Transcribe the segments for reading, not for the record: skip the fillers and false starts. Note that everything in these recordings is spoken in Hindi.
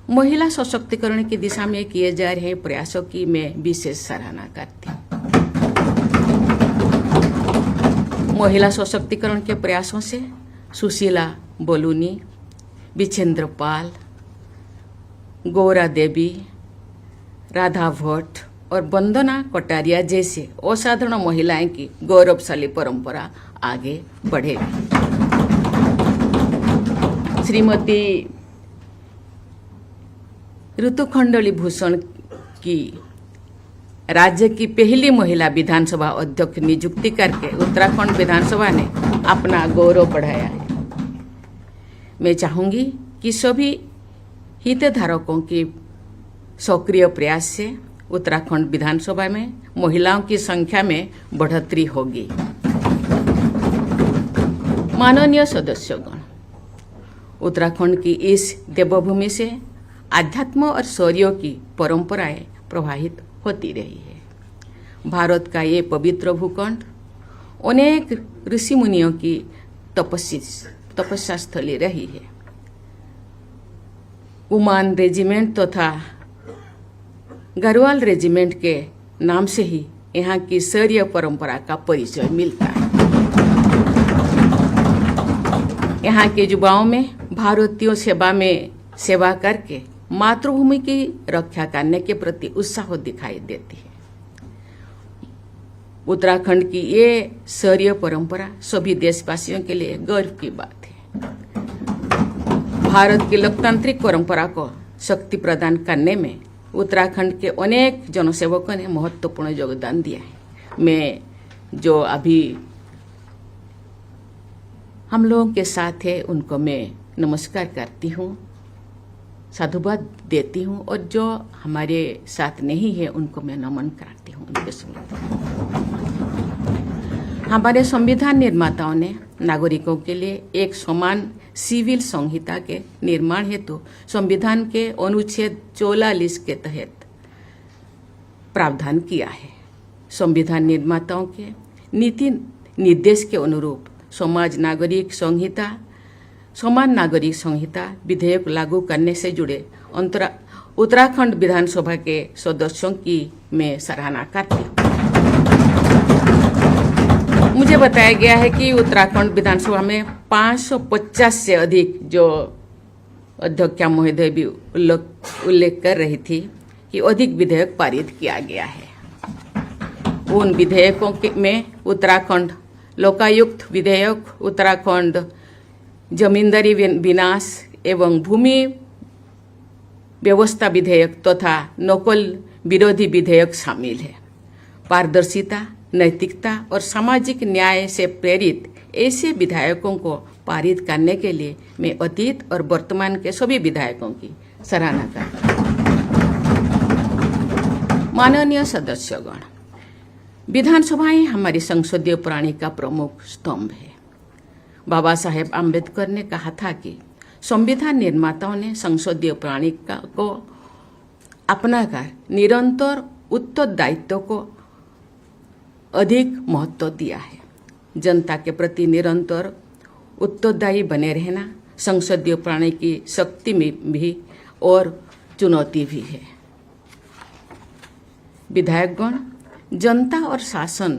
महिला सशक्तिकरण की दिशा में किए जा रहे प्रयासों की मैं विशेष सराहना करती हूँ। महिला सशक्तिकरण के प्रयासों से सुशीला बोलूनी, विचेंद्र पाल, गौरा देवी, राधा भट्ट और वंदना कटारिया जैसे असाधारण महिलाएं की गौरवशाली परंपरा आगे बढ़ेगी। श्रीमती ऋतुखंडली भूषण की राज्य की पहली महिला विधानसभा अध्यक्ष नियुक्ति करके उत्तराखंड विधानसभा ने अपना गौरव बढ़ाया है। मैं चाहूंगी कि सभी हितधारकों के सक्रिय प्रयास से उत्तराखंड विधानसभा में महिलाओं की संख्या में बढ़ोतरी होगी। माननीय सदस्यगण, उत्तराखंड की इस देवभूमि से आध्यात्म और शौर्य की परंपराएं प्रवाहित होती रही है। भारत का ये पवित्र भूखंड अनेक ऋषि मुनियों की तपस्या स्थली रही है। उमान रेजिमेंट तथा गढ़वाल रेजिमेंट के नाम से ही यहाँ की शौर्य परंपरा का परिचय मिलता है। यहाँ के युवाओं में भारतीयों सेवा करके मातृभूमि की रक्षा करने के प्रति उत्साह दिखाई देती है। उत्तराखंड की ये शौर्य परंपरा सभी देशवासियों के लिए गर्व की बात है। भारत की लोकतांत्रिक परंपरा को शक्ति प्रदान करने में उत्तराखंड के अनेक जनसेवकों ने महत्वपूर्ण योगदान दिया है। मैं जो अभी हम लोगों के साथ है उनको मैं नमस्कार करती हूँ, साधुवाद देती हूँ, और जो हमारे साथ नहीं है उनको मैं नमन करती हूँ, उनके स्मृति। हमारे संविधान निर्माताओं ने नागरिकों के लिए एक समान सिविल संहिता के निर्माण हेतु संविधान के अनुच्छेद 44 के तहत प्रावधान किया है। संविधान निर्माताओं के नीति निर्देश के अनुरूप समान नागरिक संहिता विधेयक लागू करने से जुड़े उत्तराखंड विधानसभा के सदस्यों की मैं सराहना करती हूँ। मुझे बताया गया है कि उत्तराखंड विधानसभा में 550 से अधिक, जो अध्यक्षा महोदय भी उल्लेख कर रही थी कि अधिक विधेयक पारित किया गया है। उन विधेयकों में उत्तराखंड लोकायुक्त विधेयक, उत्तराखंड जमींदारी विनाश एवं भूमि व्यवस्था विधेयक तथा नकल विरोधी विधेयक शामिल है। पारदर्शिता, नैतिकता और सामाजिक न्याय से प्रेरित ऐसे विधेयकों को पारित करने के लिए मैं अतीत और वर्तमान के सभी विधायकों की सराहना करती हूँ। माननीय सदस्यगण, विधानसभाएं हमारी संसदीय प्रणाली का प्रमुख स्तंभ है। बाबा साहेब आम्बेडकर ने कहा था कि संविधान निर्माताओं ने संसदीय प्रणाली को अपनाकर निरंतर उत्तरदायित्व को अधिक महत्व दिया है। जनता के प्रति निरंतर उत्तरदायी बने रहना संसदीय प्रणाली की शक्ति में भी और चुनौती भी है। विधायकगण जनता और शासन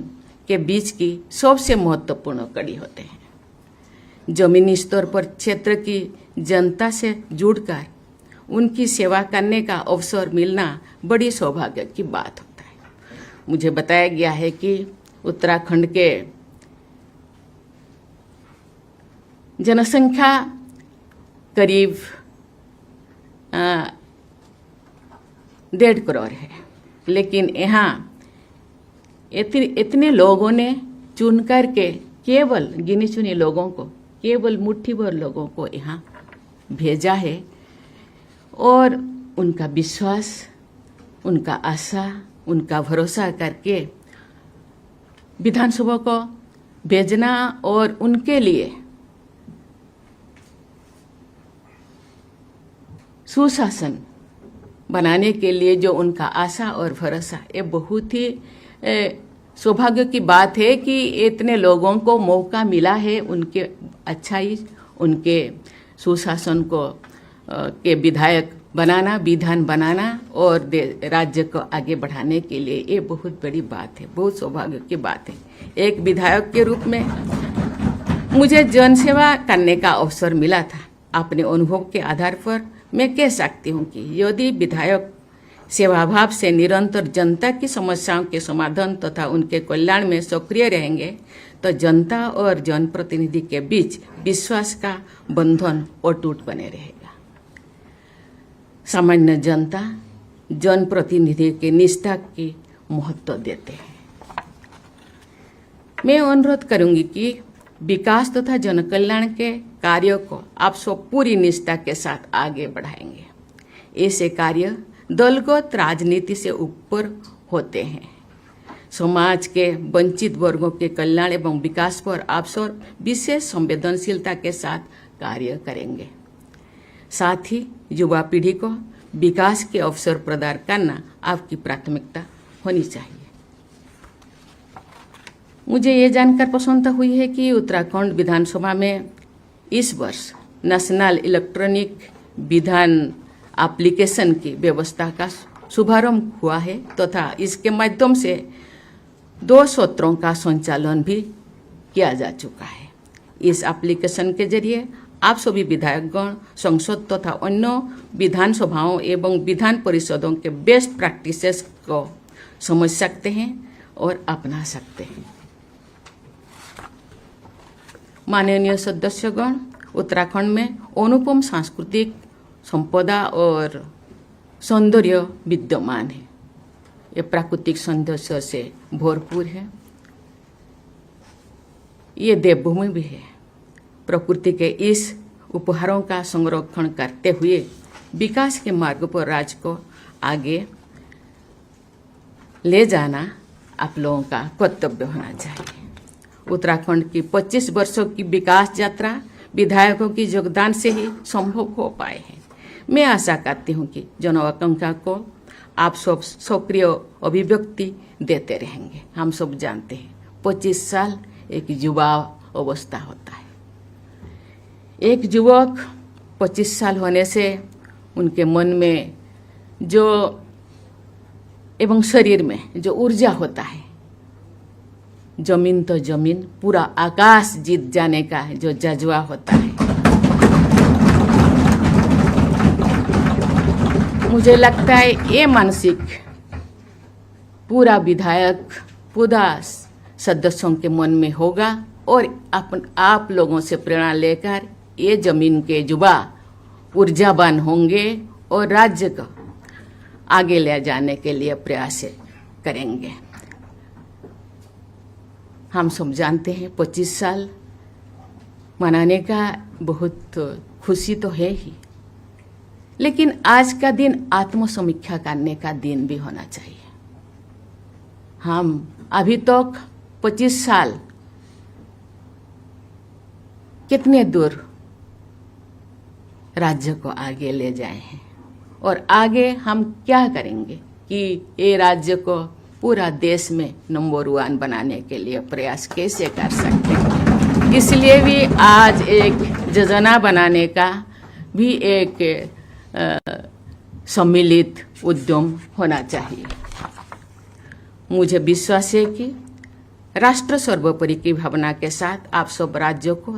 के बीच की सबसे महत्वपूर्ण कड़ी होते हैं। जमीनी स्तर पर क्षेत्र की जनता से जुड़कर उनकी सेवा करने का अवसर मिलना बड़ी सौभाग्य की बात होता है। मुझे बताया गया है कि उत्तराखंड के जनसंख्या करीब 1.5 करोड़ है, लेकिन यहाँ इतने लोगों ने चुन करके केवल गिने चुने लोगों को, केवल मुट्ठी भर लोगों को यहाँ भेजा है, और उनका विश्वास, उनका आशा, उनका भरोसा करके विधानसभा को भेजना और उनके लिए सुशासन बनाने के लिए जो उनका आशा और भरोसा, ये बहुत ही सौभाग्य की बात है कि इतने लोगों को मौका मिला है उनके अच्छाई, उनके सुशासन को के विधायक बनाना, विधान बनाना और राज्य को आगे बढ़ाने के लिए ये बहुत बड़ी बात है, बहुत सौभाग्य की बात है। एक विधायक के रूप में मुझे जनसेवा करने का अवसर मिला था। अपने अनुभव के आधार पर मैं कह सकती हूँ कि यदि विधायक सेवाभाव से निरंतर जनता की समस्याओं के समाधान तथा उनके कल्याण में सक्रिय रहेंगे तो जनता और जनप्रतिनिधि के बीच विश्वास का बंधन अटूट बने रहेगा। सामान्य जनता जनप्रतिनिधि के निष्ठा की महत्व देते हैं। मैं अनुरोध करूंगी कि विकास तथा जनकल्याण के कार्यों को आप सब पूरी निष्ठा के साथ आगे बढ़ाएंगे। ऐसे कार्य दलगत राजनीति से ऊपर होते हैं। समाज के वंचित वर्गों के कल्याण एवं विकास पर आप सब विशेष संवेदनशीलता के साथ कार्य करेंगे। साथ ही युवा पीढ़ी को विकास के अवसर प्रदान करना आपकी प्राथमिकता होनी चाहिए। मुझे ये जानकर प्रसन्नता हुई है कि उत्तराखंड विधानसभा में इस वर्ष नेशनल इलेक्ट्रॉनिक विधान एप्लीकेशन की व्यवस्था का शुभारंभ हुआ है तथा इसके माध्यम से 2 सत्रों का संचालन भी किया जा चुका है। इस एप्लीकेशन के जरिए आप सभी विधायकगण संसद तथा अन्य विधानसभाओं एवं विधान परिषदों के बेस्ट प्रैक्टिसेस को समझ सकते हैं और अपना सकते हैं। माननीय सदस्यगण, उत्तराखंड में अनुपम सांस्कृतिक संपदा और सौंदर्य विद्यमान है। ये प्राकृतिक सौंदर्य से भरपूर है। ये देवभूमि भी है। प्रकृति के इस उपहारों का संरक्षण करते हुए विकास के मार्ग पर राज्य को आगे ले जाना आप लोगों का कर्तव्य होना चाहिए। उत्तराखंड की 25 वर्षों की विकास यात्रा विधायकों की योगदान से ही संभव हो पाए हैं। मैं आशा करती हूँ कि जन आकांक्षा को आप सब सक्रिय अभिव्यक्ति देते रहेंगे। हम सब जानते हैं 25 साल एक युवा अवस्था होता है। एक युवक 25 साल होने से उनके मन में जो एवं शरीर में जो ऊर्जा होता है, जमीन तो जमीन पूरा आकाश जीत जाने का जो जज्बा होता है, मुझे लगता है ये मानसिक पूरा विधायक पूरा सदस्यों के मन में होगा और आप लोगों से प्रेरणा लेकर ये जमीन के युवा ऊर्जावान होंगे और राज्य को आगे ले जाने के लिए प्रयास करेंगे। हम सब जानते हैं 25 साल मनाने का बहुत खुशी तो है ही, लेकिन आज का दिन आत्मसमीक्षा करने का दिन भी होना चाहिए। हम अभी तक 25 साल कितने दूर राज्य को आगे ले जाए हैं और आगे हम क्या करेंगे कि ये राज्य को पूरा देश में नंबर 1 बनाने के लिए प्रयास कैसे कर सकते हैं। इसलिए भी आज एक योजना बनाने का भी एक सम्मिलित उद्यम होना चाहिए। मुझे विश्वास है कि राष्ट्र सर्वोपरि की भावना के साथ आप सब राज्यों को